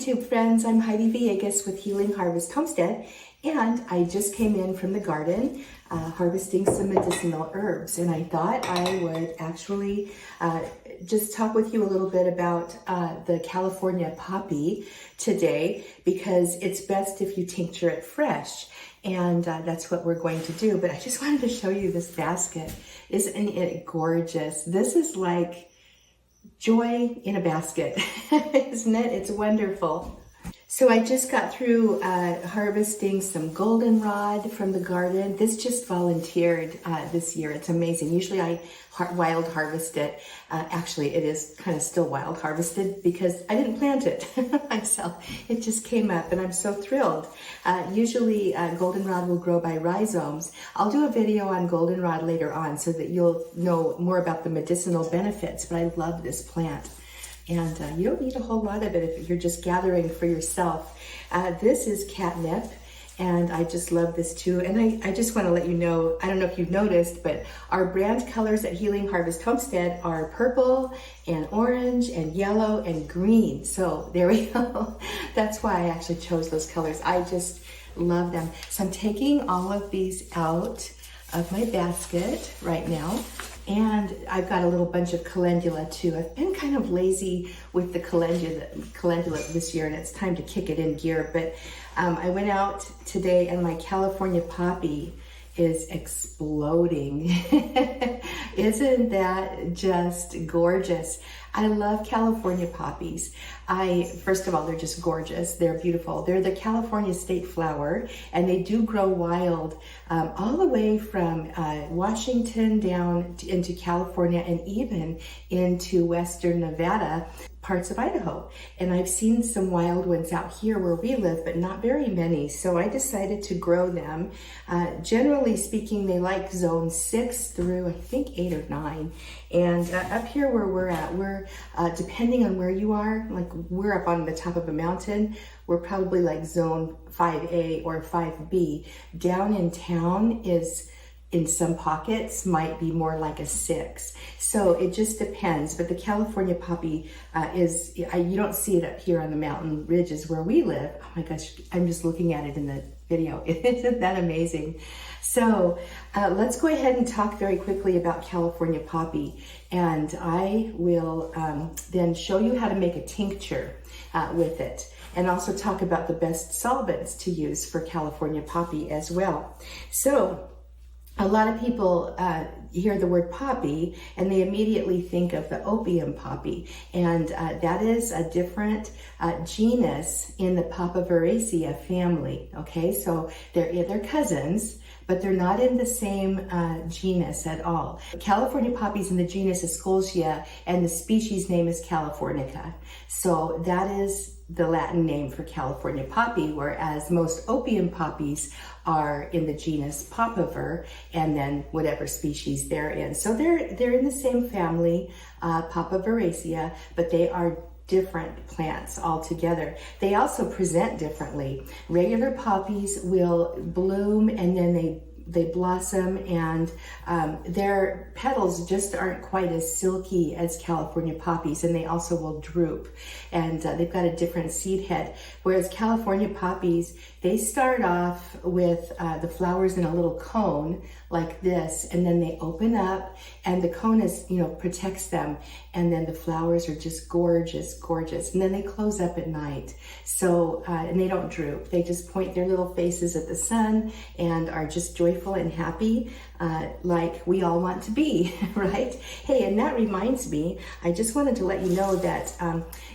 YouTube friends, I'm Heidi Villegas with Healing Harvest Homestead, and I just came in from the garden harvesting some medicinal herbs, and I thought I would actually just talk with you a little bit about the California poppy today, because it's best if you tincture it fresh, and that's what we're going to do. But I just wanted to show you this basket. Isn't it gorgeous? This is like joy in a basket, isn't it? It's wonderful. So I just got through harvesting some goldenrod from the garden. This just volunteered this year. It's amazing. Usually I wild harvest it. Actually, it is kind of still wild harvested because I didn't plant it myself. It just came up and I'm so thrilled. Usually goldenrod will grow by rhizomes. I'll do a video on goldenrod later on so that you'll know more about the medicinal benefits, but I love this plant. And you don't need a whole lot of it if you're just gathering for yourself. This is catnip, and I just love this too. And I just want to let you know, I don't know if you've noticed, but our brand colors at Healing Harvest Homestead are purple and orange and yellow and green. So there we go. That's why I actually chose those colors. I just love them. So I'm taking all of these out of my basket right now. And I've got a little bunch of calendula too. I've been kind of lazy with the calendula this year, and it's time to kick it in gear. But I went out today and my California poppy is exploding. Isn't that just gorgeous? I love California poppies. First of all, they're just gorgeous. They're beautiful. They're the California state flower, and they do grow wild all the way from Washington down into California and even into western Nevada, parts of Idaho. And I've seen some wild ones out here where we live, but not very many. So I decided to grow them. Generally speaking, they like zone 6 through I think 8 or 9. And up here where we're at, we're depending on where you are, like we're up on the top of a mountain, we're probably like zone 5A or 5B. Down in town is, in some pockets, might be more like a 6. So it just depends. But the California poppy you don't see it up here on the mountain ridges where we live. Oh my gosh, I'm just looking at it in the video. Isn't that amazing? So let's go ahead and talk very quickly about California poppy. And I will then show you how to make a tincture with it, and also talk about the best solvents to use for California poppy as well. So a lot of people hear the word poppy and they immediately think of the opium poppy, and that is a different genus in the Papaver family. Okay, so they're cousins, but they're not in the same genus at all. California poppy is in the genus Eschscholzia, and the species name is californica. So that is the Latin name for California poppy, whereas most opium poppies are in the genus Papaver, and then whatever species they're in. So they're in the same family, Papaver, but they are different plants altogether. They also present differently. Regular poppies will bloom and then they blossom, and their petals just aren't quite as silky as California poppies, and they also will droop, and they've got a different seed head. Whereas California poppies, they start off with the flowers in a little cone like this, and then they open up, and the cone is, protects them, and then the flowers are just gorgeous, gorgeous, and then they close up at night. So, and they don't droop. They just point their little faces at the sun and are just joyful and happy, like we all want to be, right? Hey, and that reminds me, I just wanted to let you know that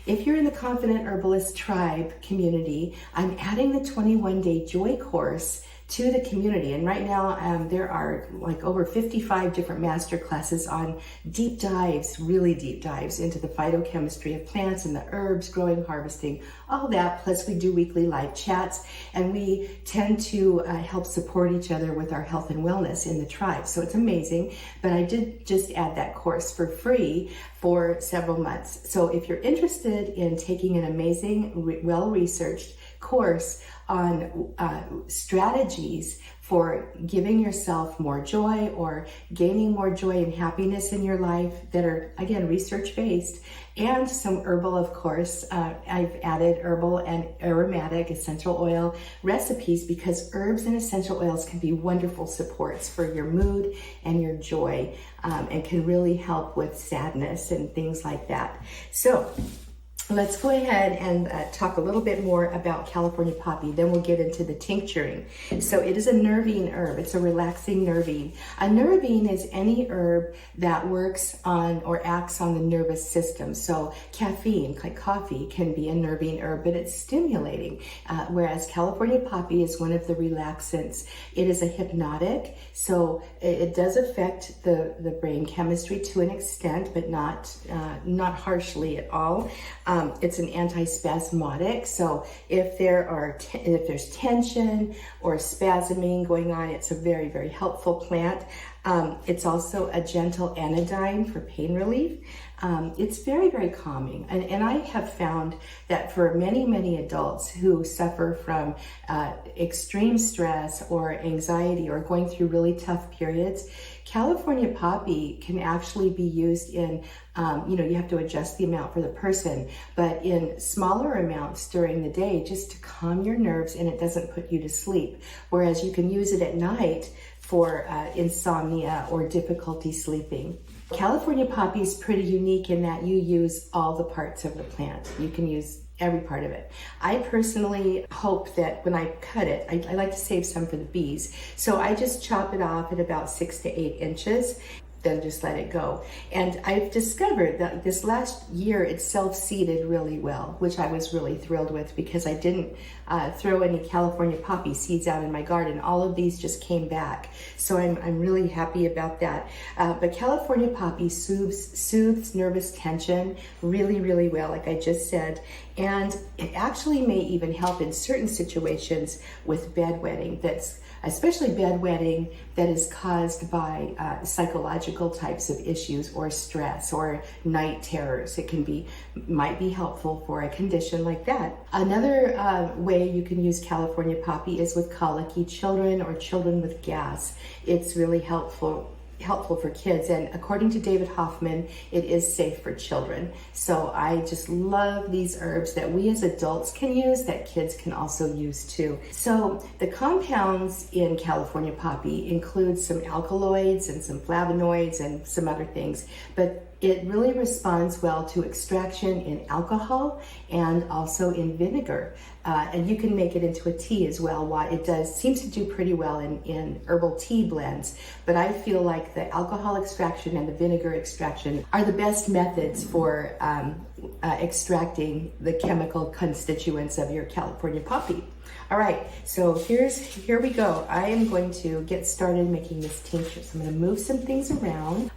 if you're in the Confident Herbalist Tribe community, I'm adding the 21-day joy course to the community. And right now there are like over 55 different master classes on deep dives, really deep dives into the phytochemistry of plants and the herbs, growing, harvesting, all that. Plus we do weekly live chats, and we tend to help support each other with our health and wellness in the tribe. So it's amazing. But I did just add that course for free for several months. So if you're interested in taking an amazing, well-researched course on strategies for giving yourself more joy or gaining more joy and happiness in your life that are, again, research-based, and some herbal, of course. I've added herbal and aromatic essential oil recipes because herbs and essential oils can be wonderful supports for your mood and your joy, and can really help with sadness and things like that. So let's go ahead and talk a little bit more about California poppy. Then we'll get into the tincturing. So it is a nervine herb. It's a relaxing nervine. A nervine is any herb that works on or acts on the nervous system. So caffeine, like coffee, can be a nervine herb, but it's stimulating. Whereas California poppy is one of the relaxants. It is a hypnotic, so it does affect the brain chemistry to an extent, but not harshly at all. It's an antispasmodic, so if there's tension or spasming going on, it's a very, very helpful plant. It's also a gentle anodyne for pain relief. It's very, very calming. And I have found that for many, many adults who suffer from extreme stress or anxiety or going through really tough periods, California poppy can actually be used in, you have to adjust the amount for the person, but in smaller amounts during the day just to calm your nerves, and it doesn't put you to sleep. Whereas you can use it at night for insomnia or difficulty sleeping. California poppy is pretty unique in that you use all the parts of the plant. You can use every part of it. I personally hope that when I cut it, I like to save some for the bees. So I just chop it off at about 6 to 8 inches, then just let it go. And I've discovered that this last year it self-seeded really well, which I was really thrilled with because I didn't throw any California poppy seeds out in my garden. All of these just came back. So I'm really happy about that. But California poppy soothes nervous tension really, really well, like I just said. And it actually may even help in certain situations with bedwetting, especially bedwetting that is caused by psychological types of issues or stress or night terrors. It might be helpful for a condition like that. Another way you can use California poppy is with colicky children or children with gas. It's really helpful for kids, and according to David Hoffman, it is safe for children. So I just love these herbs that we as adults can use that kids can also use too. So the compounds in California poppy include some alkaloids and some flavonoids and some other things, but it really responds well to extraction in alcohol and also in vinegar. And you can make it into a tea as well. Seems to do pretty well in herbal tea blends. But I feel like the alcohol extraction and the vinegar extraction are the best methods for extracting the chemical constituents of your California poppy. All right, so here we go. I am going to get started making this tincture. So I'm going to move some things around.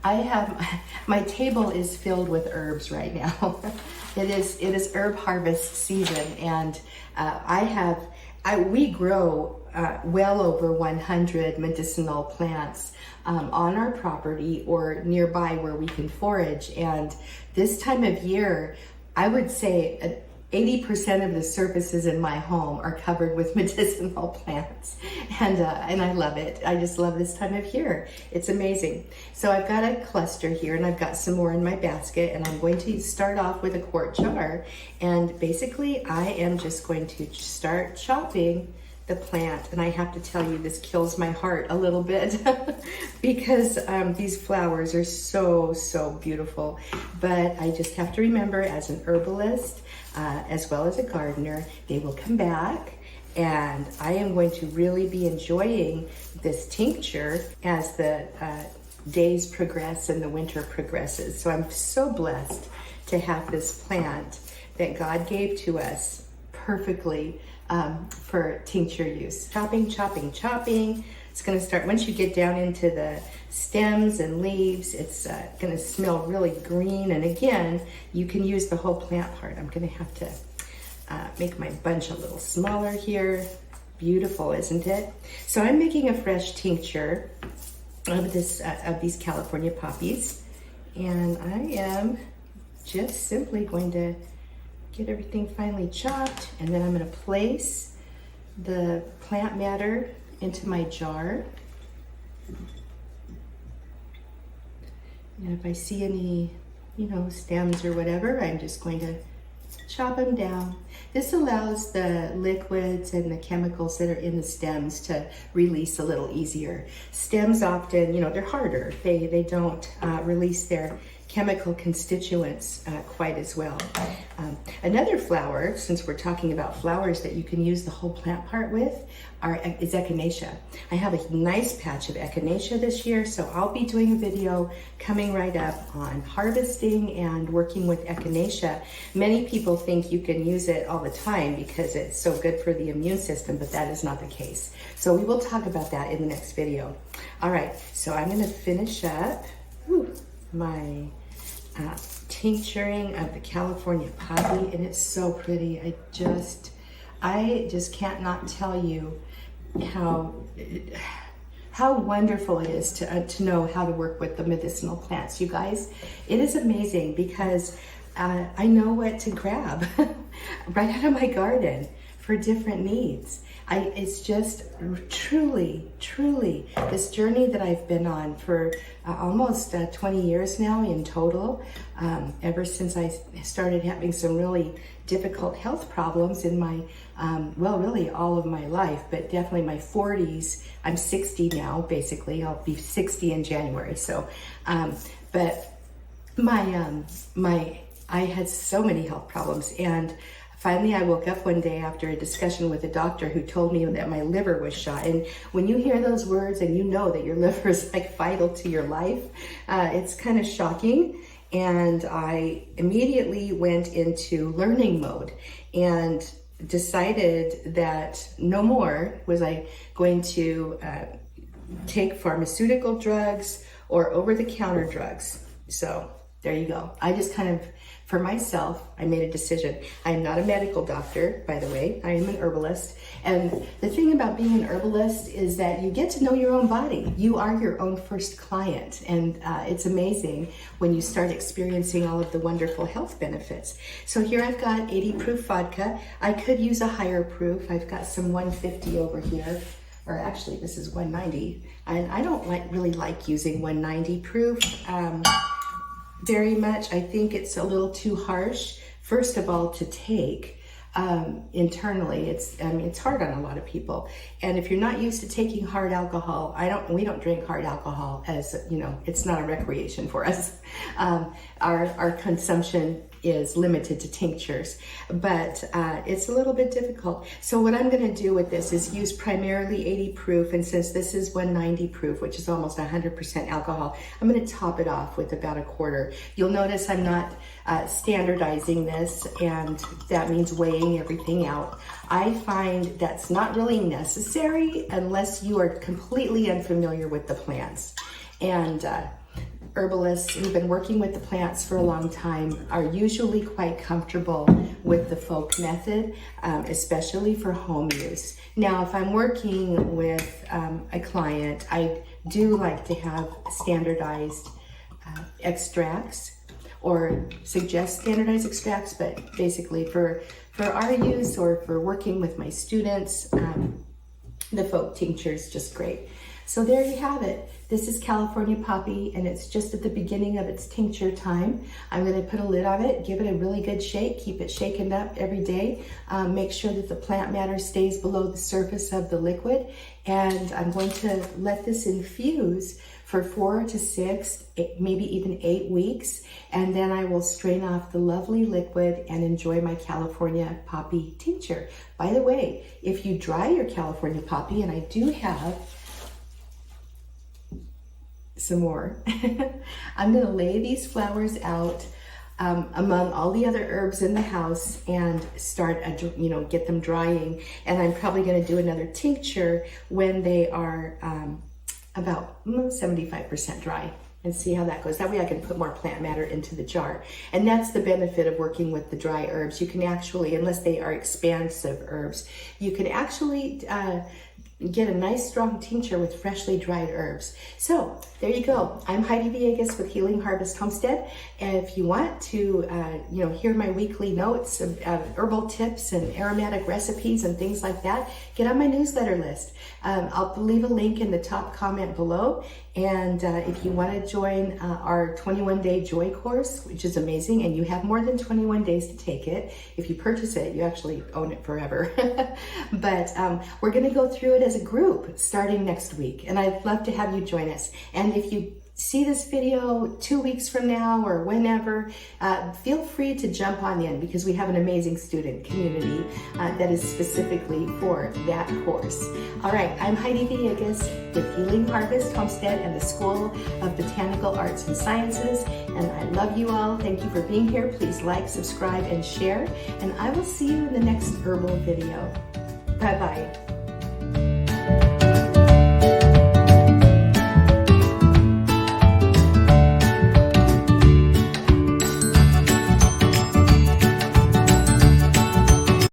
My table is filled with herbs right now. It is herb harvest season, and we grow well over 100 medicinal plants on our property or nearby where we can forage. And this time of year, I would say 80% of the surfaces in my home are covered with medicinal plants, and I love it. I just love this time of year. It's amazing. So I've got a cluster here, and I've got some more in my basket, and I'm going to start off with a quart jar, and basically I am just going to start chopping the plant. And I have to tell you, this kills my heart a little bit because these flowers are so beautiful. But I just have to remember, as an herbalist, as well as a gardener, they will come back, and I am going to really be enjoying this tincture as the days progress and the winter progresses. So I'm so blessed to have this plant that God gave to us perfectly for tincture use. Chopping. It's going to start, once you get down into the stems and leaves, it's going to smell really green. And again, you can use the whole plant part. I'm going to have to make my bunch a little smaller here. Beautiful, isn't it? So I'm making a fresh tincture of these California poppies, and I am just simply going to get everything finely chopped, and then I'm going to place the plant matter into my jar. And if I see any, stems or whatever, I'm just going to chop them down. This allows the liquids and the chemicals that are in the stems to release a little easier. Stems often, they're harder. They don't release their chemical constituents quite as well. Another flower, since we're talking about flowers that you can use the whole plant part with, is echinacea. I have a nice patch of echinacea this year, so I'll be doing a video coming right up on harvesting and working with echinacea. Many people think you can use it all the time because it's so good for the immune system, but that is not the case. So we will talk about that in the next video. All right, so I'm gonna finish up my tincturing of the California poppy, and it's so pretty. I just can't not tell you how wonderful it is to know how to work with the medicinal plants. You guys, it is amazing because I know what to grab right out of my garden for different needs. It's just truly this journey that I've been on for almost 20 years now in total, ever since I started having some really difficult health problems in my, really all of my life, but definitely my 40s. I'm 60 now, basically. I'll be 60 in January. So, but I had so many health problems, and finally, I woke up one day after a discussion with a doctor who told me that my liver was shot. And when you hear those words and you know that your liver is like vital to your life, it's kind of shocking. And I immediately went into learning mode and decided that no more was I going to take pharmaceutical drugs or over-the-counter drugs. So there you go. I just kind of, for myself, I made a decision. I'm not a medical doctor, by the way. I am an herbalist. And the thing about being an herbalist is that you get to know your own body. You are your own first client. And it's amazing when you start experiencing all of the wonderful health benefits. So here I've got 80 proof vodka. I could use a higher proof. I've got some 150 over here. Or actually, this is 190. And I don't really like using 190 proof. Very much. I think it's a little too harsh, first of all, to take internally. It's hard on a lot of people. And if you're not used to taking hard alcohol, we don't drink hard alcohol, as it's not a recreation for us. Our consumption is limited to tinctures, but it's a little bit difficult. So what I'm going to do with this is use primarily 80 proof, and since this is 190 proof, which is almost 100% alcohol, I'm going to top it off with about a quarter. You'll notice I'm not standardizing this, and that means weighing everything out. I find that's not really necessary unless you are completely unfamiliar with the plants. And herbalists who've been working with the plants for a long time are usually quite comfortable with the folk method, especially for home use. Now, if I'm working with a client, I do like to have standardized extracts, or suggest standardized extracts, but basically for our use or for working with my students, the folk tincture is just great. So there you have it. This is California poppy, and it's just at the beginning of its tincture time. I'm going to put a lid on it, give it a really good shake, keep it shaken up every day, make sure that the plant matter stays below the surface of the liquid, and I'm going to let this infuse for 4 to 6, maybe even 8 weeks, and then I will strain off the lovely liquid and enjoy my California poppy tincture. By the way, if you dry your California poppy, and I do have some more, I'm going to lay these flowers out among all the other herbs in the house and start, get them drying. And I'm probably going to do another tincture when they are about 75% dry, and see how that goes. That way I can put more plant matter into the jar. And that's the benefit of working with the dry herbs. You can actually, unless they are expansive herbs, you can actually get a nice strong tincture with freshly dried herbs. So there you go. I'm Heidi Villegas with Healing Harvest Homestead. And if you want to hear my weekly notes of herbal tips and aromatic recipes and things like that, get on my newsletter list. I'll leave a link in the top comment below. And if you want to join our 21-day joy course, which is amazing, and you have more than 21 days to take it. If you purchase it, you actually own it forever. But we're going to go through it as a group starting next week, and I'd love to have you join us. And if you see this video 2 weeks from now or whenever, feel free to jump on in, because we have an amazing student community that is specifically for that course. All right, I'm Heidi Villegas with Healing Harvest Homestead and the School of Botanical Arts and Sciences, and I love you all. Thank you for being here. Please like, subscribe, and share, and I will see you in the next herbal video. Bye-bye.